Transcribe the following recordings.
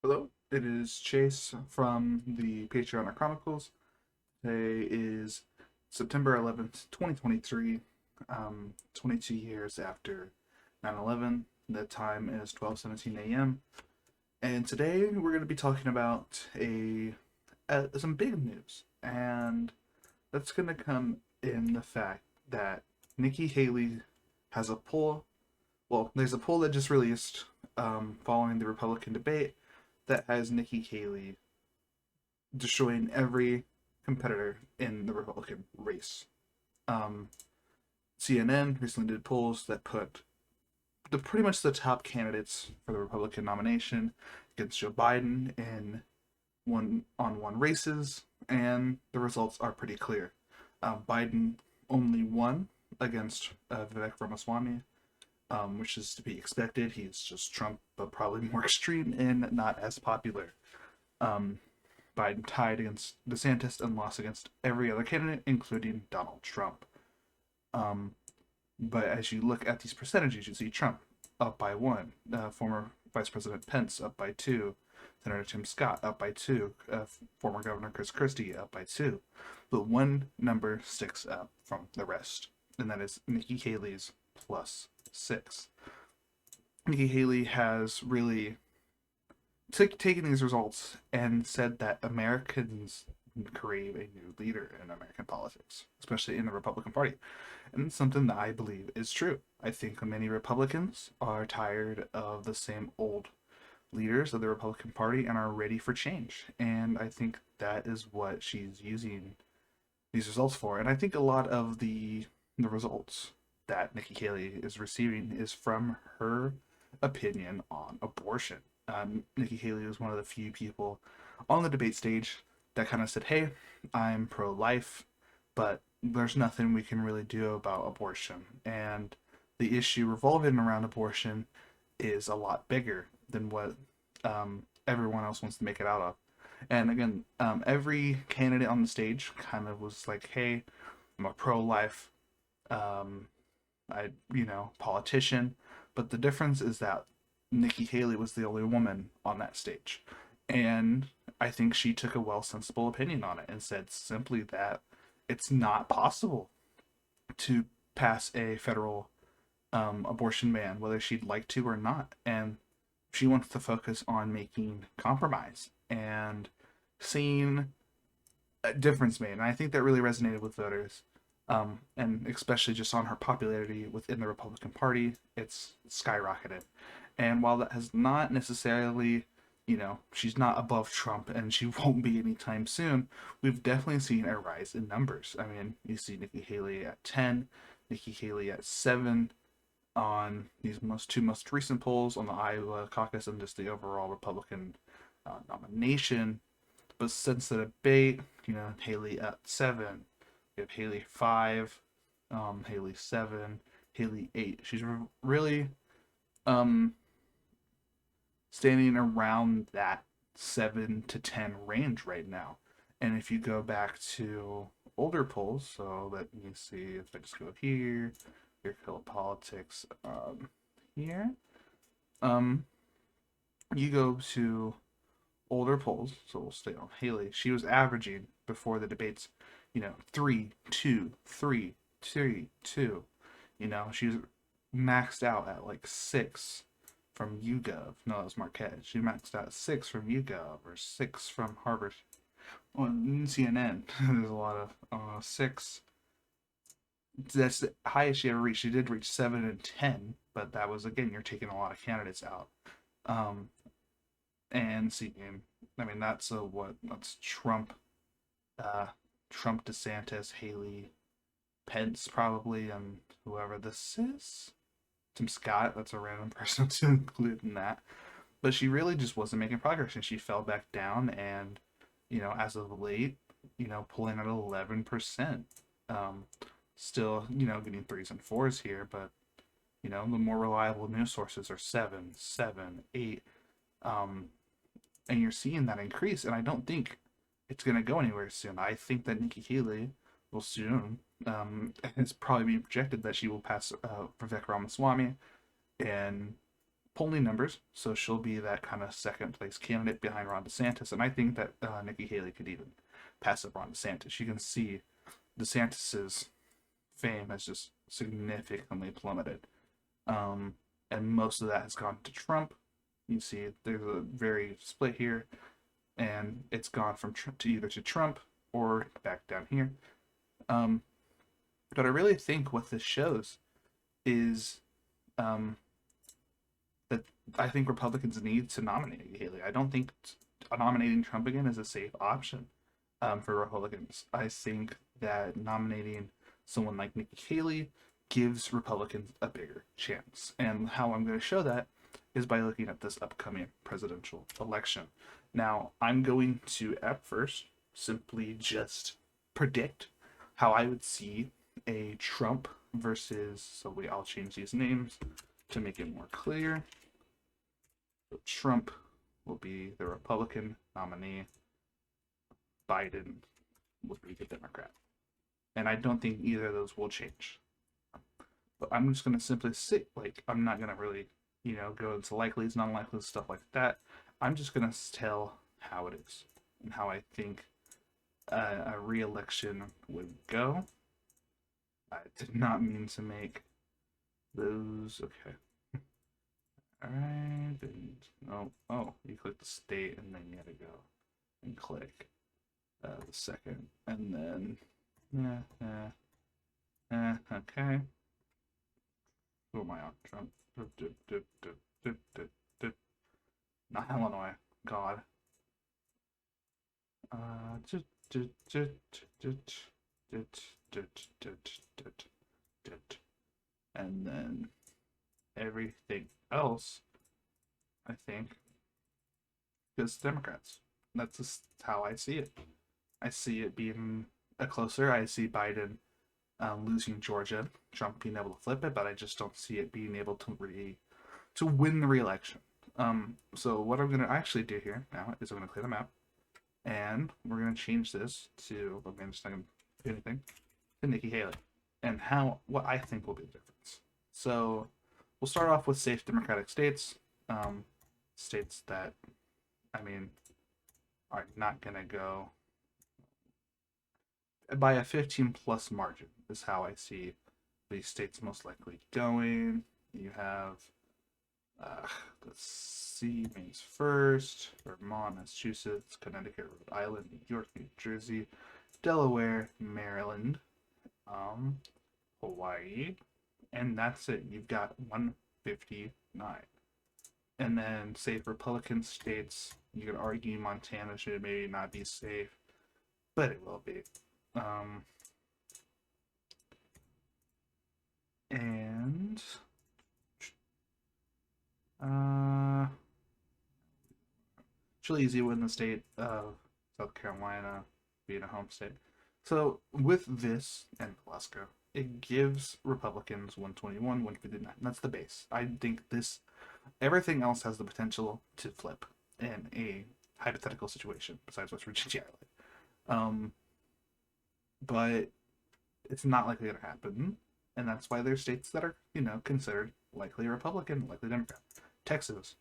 Hello, it is Chase from the Patreon Chronicles. Today is September 11th, 2023, 22 years after 9/11. The time is 12:17 a.m. And today we're going to be talking about some big news. And that's going to come in the fact that Nikki Haley has a poll. Well, there's a poll that just released following the Republican debate that has Nikki Haley destroying every competitor in the Republican race. Um, CNN recently did polls that put pretty much the top candidates for the Republican nomination against Joe Biden in one-on-one races, and the results are pretty clear. Biden only won against Vivek Ramaswamy, which is to be expected. He's just Trump, but probably more extreme and not as popular. Um, Biden tied against DeSantis and lost against every other candidate, including Donald Trump. Um, but as you look at these percentages, you see Trump up by one, former Vice President Pence up by two, Senator Tim Scott up by two, former Governor Chris Christie up by two. But one number sticks up from the rest, and that is Nikki Haley's plus six. Nikki Haley has really taken these results and said that Americans crave a new leader in American politics, especially in the Republican Party. And it's something that I believe is true. I think many Republicans are tired of the same old leaders of the Republican Party and are ready for change. And I think that is what she's using these results for. And I think a lot of the results that Nikki Haley is receiving is from her opinion on abortion. Nikki Haley was one of the few people on the debate stage that kind of said, "Hey, I'm pro-life, but there's nothing we can really do about abortion." And the issue revolving around abortion is a lot bigger than what everyone else wants to make it out of. And again, every candidate on the stage kind of was like, "Hey, I'm a pro-life, um, politician," but the difference is that Nikki Haley was the only woman on that stage, and I think she took a well sensible opinion on it and said simply that it's not possible to pass a federal abortion ban, whether she'd like to or not, and she wants to focus on making compromise and seeing a difference made. And I think that really resonated with voters. And especially just on her popularity within the Republican Party, it's skyrocketed. And while that has not necessarily, she's not above Trump and she won't be anytime soon, we've definitely seen a rise in numbers. I mean, you see Nikki Haley at 10, Nikki Haley at 7 on these two most recent polls on the Iowa caucus and just the overall Republican nomination. But since the debate, Haley at 7, we have Haley 5, Haley 7, Haley 8. She's really um, standing around that 7 to 10 range right now. And if you go back to older polls, so let me see if I just go here, your politics here. Um, you go to older polls, so we'll stay on Haley. She was averaging before the debates, 3, 2, 3, 2, 2. She was maxed out at like 6 from YouGov. No, that was Marquette. She maxed out at 6 from YouGov or 6 from Harvard. On CNN, there's a lot of 6. That's the highest she ever reached. She did reach 7 and 10, but that was, again, you're taking a lot of candidates out. Um, and see, I mean, that's Trump, Trump, DeSantis, Haley, Pence, probably, and whoever this is. Tim Scott, that's a random person to include in that. But she really just wasn't making progress, and she fell back down. And as of late, pulling at 11%. Still, getting threes and fours here, but the more reliable news sources are 7, 7, 8. And you're seeing that increase, and I don't think it's going to go anywhere soon. I think that Nikki Haley will soon, it's probably being projected that she will pass Vivek Ramaswamy, and polling numbers, so she'll be that kind of second place candidate behind Ron DeSantis. And I think that Nikki Haley could even pass up Ron DeSantis. You can see DeSantis's fame has just significantly plummeted. Um, and most of that has gone to Trump. You see, there's a very split here, and it's gone from to either to Trump or back down here. Um, but I really think what this shows is um, that I think Republicans need to nominate Haley. I don't think nominating Trump again is a safe option for Republicans. I think that nominating someone like Nikki Haley gives Republicans a bigger chance. And how I'm going to show that is by looking at this upcoming presidential election. Now, I'm going to, at first, simply just predict how I would see a Trump versus, so I'll change these names to make it more clear. So Trump will be the Republican nominee. Biden will be the Democrat. And I don't think either of those will change. But I'm just going to simply sit, like, I'm not going to really, go into likelies, non-likelies, stuff like that. I'm just going to tell how it is and how I think a re-election would go. I did not mean to make those. Okay. All right. Oh, you click the state and then you gotta go and click the second, and then okay. Who am I on? Trump. Not Illinois. God. And then everything else, I think, is Democrats. That's just how I see it. I see it being a closer. I see Biden losing Georgia, Trump being able to flip it, but I just don't see it being able to win the re-election. So what I'm gonna actually do here now is I'm gonna clear the map, and we're gonna change this to, I'm just not gonna do anything, to Nikki Haley, and what I think will be the difference. So we'll start off with safe Democratic states, states that, are not gonna go by a 15 plus margin is how I see these states most likely going. You have, let's see, Maine's first, Vermont, Massachusetts, Connecticut, Rhode Island, New York, New Jersey, Delaware, Maryland, Hawaii, and that's it. You've got 159. And then safe Republican states, you could argue Montana should maybe not be safe, but it will be. And it's really easy win the state of South Carolina being a home state. So with this and Alaska, it gives Republicans 121, 159. That's the base. I think everything else has the potential to flip in a hypothetical situation besides West Virginia. But it's not likely to happen, and that's why there's states that are, considered likely Republican, likely Democrat. Texas,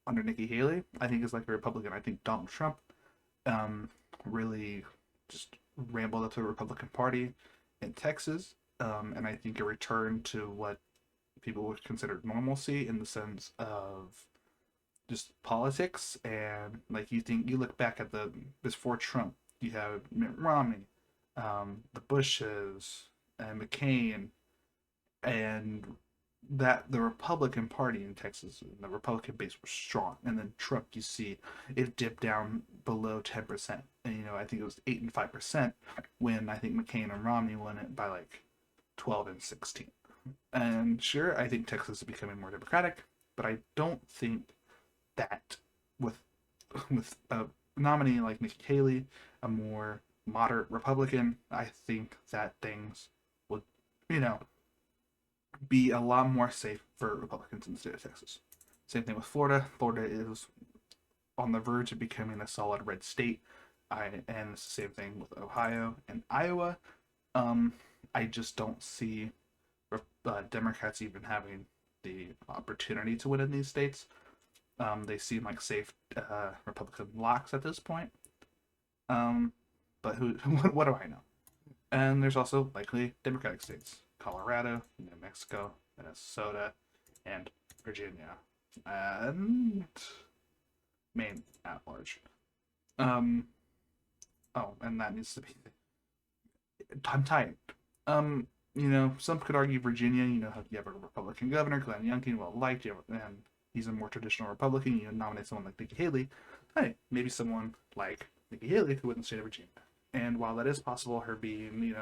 under Nikki Haley, I think is likely Republican. I think Donald Trump really just rambled up to the Republican Party in Texas, and I think a return to what people would consider normalcy in the sense of just politics, and like you look back at before Trump, you have Mitt Romney, the Bushes, and McCain, and that the Republican Party in Texas, the Republican base was strong. And then Trump, you see, it dipped down below 10%. And, I think it was 8 and 5% when I think McCain and Romney won it by like 12 and 16. And sure, I think Texas is becoming more Democratic, but I don't think that with a nominee like Nikki Haley, a more moderate Republican, I think that things would, be a lot more safe for Republicans in the state of Texas. Same thing with Florida. Florida is on the verge of becoming a solid red state. And it's the same thing with Ohio and Iowa. I just don't see Democrats even having the opportunity to win in these states. They seem like safe Republican locks at this point. But who? What do I know? And there's also likely Democratic states: Colorado, New Mexico, Minnesota, and Virginia, and Maine at large. Um, oh, and that needs to be. I'm tired. Some could argue Virginia. You have a Republican governor, Glenn Youngkin, well liked, and he's a more traditional Republican. You nominate someone like Nikki Haley. Hey, maybe someone like Nikki Haley could win the state of Virginia. And while that is possible, her being,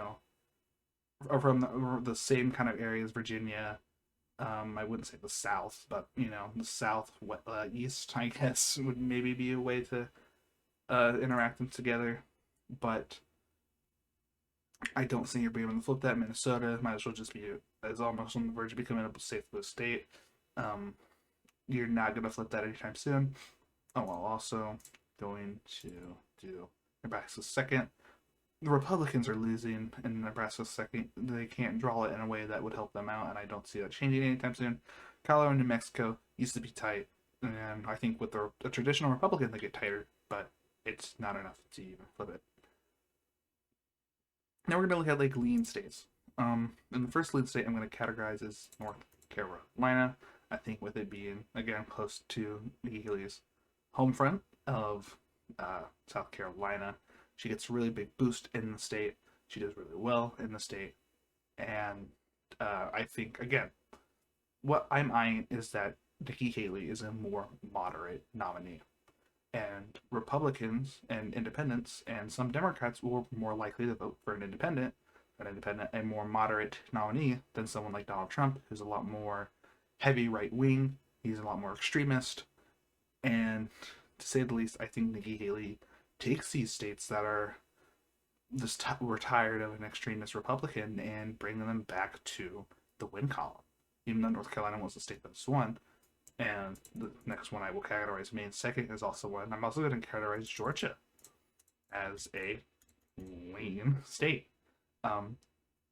from the same kind of area as Virginia, I wouldn't say the South, but the South East, I guess, would maybe be a way to interact them together. But I don't think you're able to flip that. Minnesota might as well just be is almost on the verge of becoming a safe blue state. You're not going to flip that anytime soon. Oh, well, also going to do Nebraska's second. The Republicans are losing in Nebraska's second. They can't draw it in a way that would help them out, and I don't see that changing anytime soon. Colorado and New Mexico used to be tight, and I think with the traditional Republican, they get tighter, but it's not enough to even flip it. Now we're going to look at like lean states. And the first lean state I'm going to categorize as North Carolina. I think with it being, again, close to Nikki Haley's home front of South Carolina, she gets a really big boost in the state. She does really well in the state. And I think, again, what I'm eyeing is that Nikki Haley is a more moderate nominee. And Republicans and independents and some Democrats were more likely to vote for an independent, a more moderate nominee than someone like Donald Trump, who's a lot more heavy right wing. He's a lot more extremist. And to say the least, I think Nikki Haley takes these states that are we're tired of an extremist Republican and bringing them back to the win column. Even though North Carolina was the state that's won. And the next one I will categorize Maine second is also one. I'm also going to categorize Georgia as a lean state,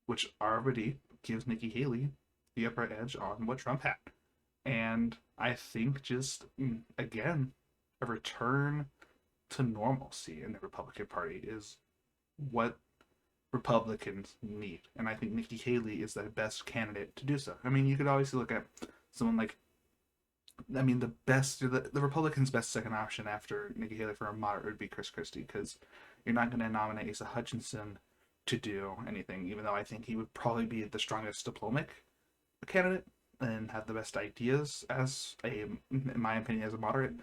which already gives Nikki Haley the upper edge on what Trump had. And I think just, again, a return to normalcy in the Republican Party is what Republicans need. And I think Nikki Haley is the best candidate to do so. I mean, you could obviously look at someone like the Republicans' best second option after Nikki Haley for a moderate would be Chris Christie, because you're not going to nominate Asa Hutchinson to do anything, even though I think he would probably be the strongest diplomatic candidate and have the best ideas in my opinion, as a moderate.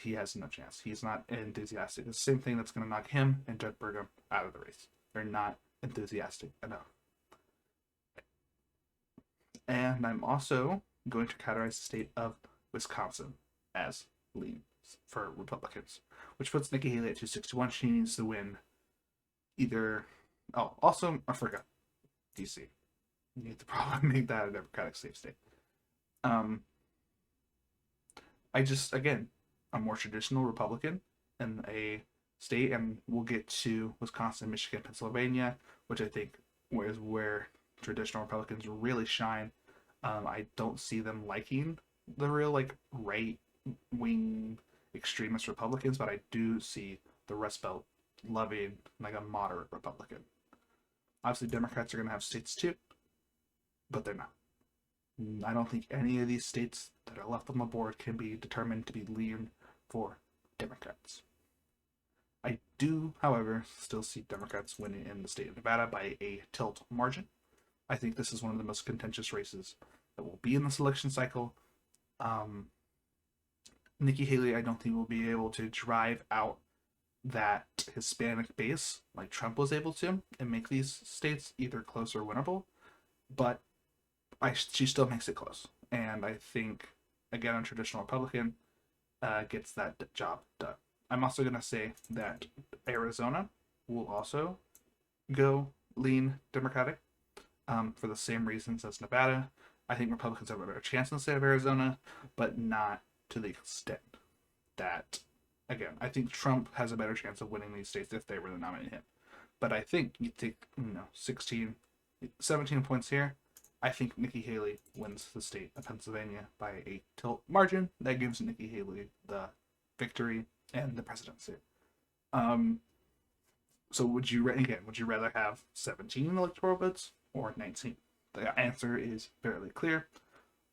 He has no chance. He's not enthusiastic. It's the same thing that's going to knock him and Jud Burgum out of the race. They're not enthusiastic enough. And I'm also going to categorize the state of Wisconsin as lean for Republicans, which puts Nikki Haley at 261. She needs to win either. Oh, also, I forgot DC. You need to probably make that a Democratic safe state. I just, again, a more traditional Republican in a state, and we'll get to Wisconsin, Michigan, Pennsylvania, which I think is where traditional Republicans really shine. I don't see them liking the real right wing extremist Republicans, but I do see the Rust Belt loving a moderate Republican. Obviously, Democrats are going to have states too, but they're not. I don't think any of these states that are left on the board can be determined to be lean for Democrats. I do, however, still see Democrats winning in the state of Nevada by a tilt margin. I think this is one of the most contentious races that will be in this election cycle. Nikki Haley, I don't think will be able to drive out that Hispanic base like Trump was able to and make these states either close or winnable, but she still makes it close. And I think, again, a traditional Republican gets that job done. I'm also going to say that Arizona will also go lean Democratic for the same reasons as Nevada. I think Republicans have a better chance in the state of Arizona, but not to the extent that, again, I think Trump has a better chance of winning these states if they were to nominate him. But I think you take 17 points here. I think Nikki Haley wins the state of Pennsylvania by a tilt margin that gives Nikki Haley the victory and the presidency. Um, so would you rather have 17 electoral votes or 19? The answer is fairly clear.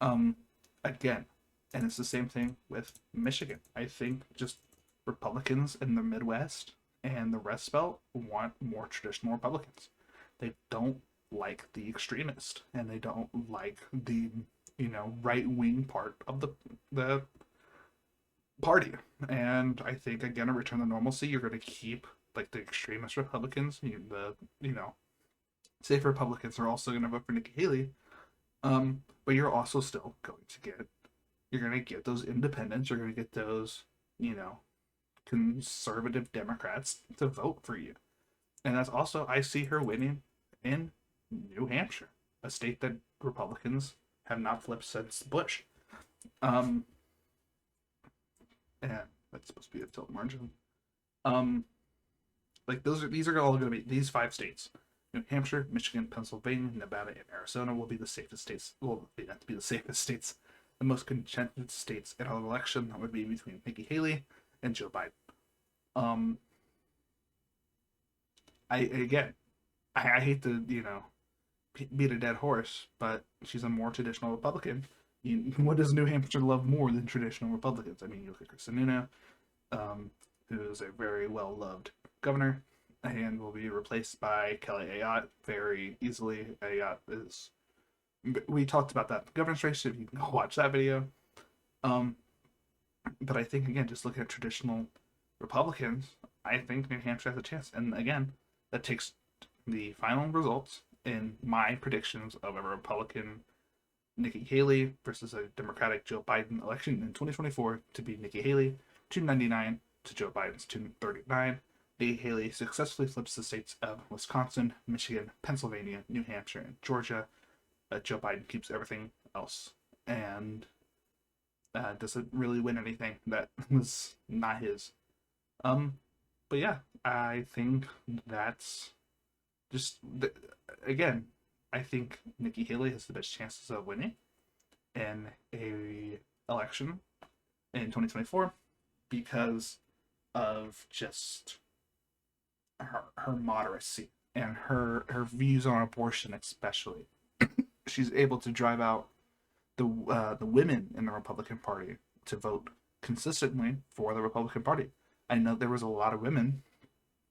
Um, Again, and it's the same thing with Michigan. I think just Republicans in the Midwest and the Rust Belt want more traditional Republicans. They don't like the extremist, and they don't like the right wing part of the party. And I think again, a return to normalcy, you're going to keep like the extremist Republicans, safe Republicans are also going to vote for Nikki Haley. But you're also still going to get those independents. You're going to get those conservative Democrats to vote for you. And that's also, I see her winning in New Hampshire, a state that Republicans have not flipped since Bush. Um, and that's supposed to be a tilt margin. Like these are all going to be these 5 states: New Hampshire, Michigan, Pennsylvania, Nevada, and Arizona will be the safest states. Will have to be the safest states, the most contested states in an election. That would be between Nikki Haley and Joe Biden. I hate to beat a dead horse, but she's a more traditional Republican. What does New Hampshire love more than traditional Republicans? I mean, you look at Chris Sununu, who is a very well loved governor, and will be replaced by Kelly Ayotte very easily. Ayotte is. We talked about that in the governor's race. If you can go watch that video. But I think again, just looking at traditional Republicans, I think New Hampshire has a chance. And again, that takes the final results in my predictions of a Republican Nikki Haley versus a Democratic Joe Biden election in 2024 to be Nikki Haley 299 to Joe Biden's 239. Nikki Haley successfully flips the states of Wisconsin, Michigan, Pennsylvania, New Hampshire, and Georgia. Joe Biden keeps everything else and doesn't really win anything that was not his. But yeah, I think that's just again, I think Nikki Haley has the best chances of winning in a election in 2024 because of just her moderacy and her views on abortion, especially. She's able to drive out the women in the Republican Party to vote consistently for the Republican Party. I know there was a lot of women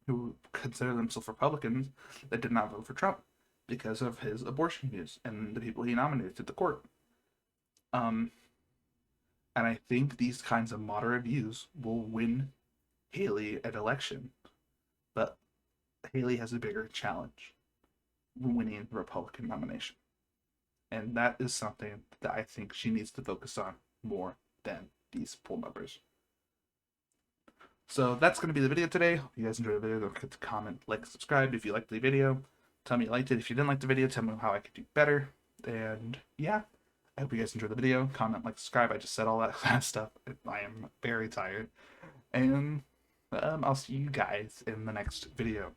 who consider themselves Republicans that did not vote for Trump because of his abortion views and the people he nominated to the court. And I think these kinds of moderate views will win Haley an election, but Haley has a bigger challenge winning the Republican nomination. And that is something that I think she needs to focus on more than these poll numbers. So that's going to be the video today. Hope you guys enjoyed the video. Don't forget to comment, like, subscribe if you liked the video. Tell me you liked it. If you didn't like the video, tell me how I could do better. And yeah, I hope you guys enjoyed the video. Comment, like, subscribe. I just said all that kind of stuff. I am very tired. And I'll see you guys in the next video.